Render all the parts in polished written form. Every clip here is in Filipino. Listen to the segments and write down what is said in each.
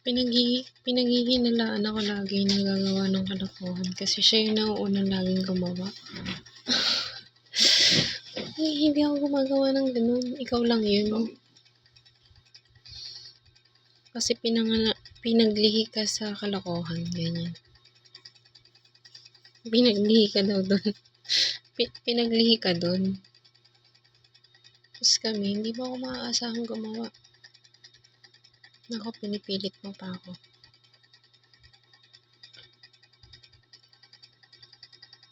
Pinaghihinalaan ako lagi na gagawa ng kalokohan kasi siya yung nauunang laging gumawa. Ay, hindi ako gumagawa ng ganun. Ikaw lang yun. Kasi pinaglihi ka sa kalokohan, ganyan. Pinaglihi ka daw doon. Pinaglihi ka doon. Tapos kami, hindi ba ako maaasahang gumawa? Nako, pinipilit mo pa ako.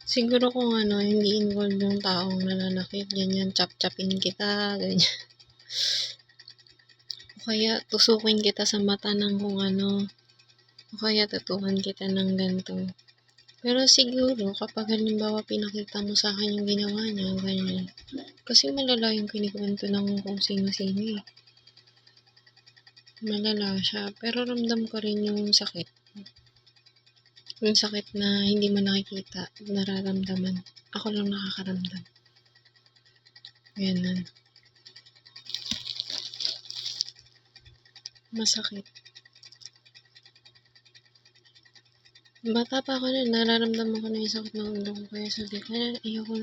Siguro kung hindi involved yung taong nananakit, ganyan, chap-chapin kita, ganyan. O kaya, tusukin kita sa mata ng kung ano. O kaya, tutukan kita ng ganito. Pero siguro, kapag halimbawa pinakita mo sa akin yung ginawa niya, ganyan. Kasi malala yung kinikwento ng kung sino-sino eh. Malala siya. Pero ramdam ko rin yung sakit. Yung sakit na hindi mo nakikita, nararamdaman. Ako lang nakakaramdam. Ganun. Masakit. Bata pa ako na, nararamdaman ko na yung sakit ng ulo ko. Kaya sabi ko, ayoko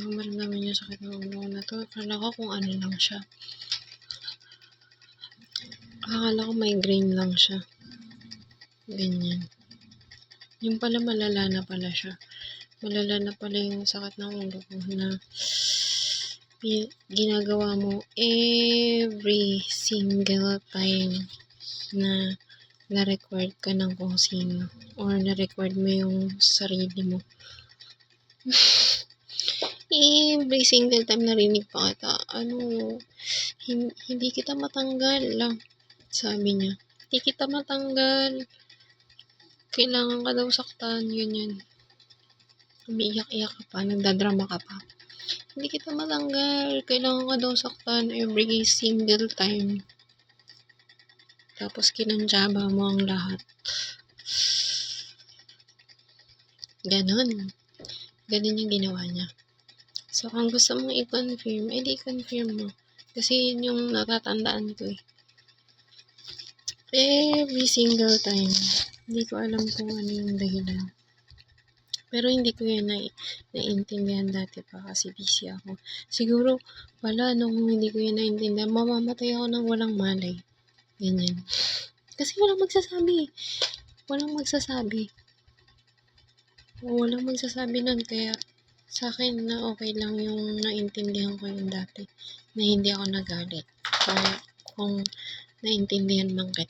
maramdaman yung sakit ng ulo ko na to. Akala ko kung ano lang siya. Akala ko migraine lang siya. Ganyan. Yung pala malala na pala siya. Malala na pala yung sakit ng ulo ko na ginagawa mo every single time na na-record ka ng kung sino or na-record mo yung sarili mo. Every single time narinig pa kita, hindi kita matanggal lang. Sabi niya, hindi kita matanggal. Kailangan ka daw saktan, ganyan. Umiiyak-iyak ka pa, nagdadrama ka pa. Hindi kita matanggal. Kailangan ka daw saktan every single time. Tapos kinantsaba mo ang lahat. Ganon yung ginawa niya. So, kung gusto mong i-confirm, edi i-confirm mo. Kasi yun yung natatandaan ko eh. Every single time. Hindi ko alam kung ano yung dahilan. Pero hindi ko yan naiintindihan dati pa kasi busy ako. Siguro, nung hindi ko yan naiintindihan, mamamatay ako ng walang malay. Ganyan. Kasi walang magsasabi. Walang magsasabi nun. Kaya, sa akin na okay lang yung naintindihan ko yung dati. Na hindi ako nagalit. Kaya, kung naintindihan man kita.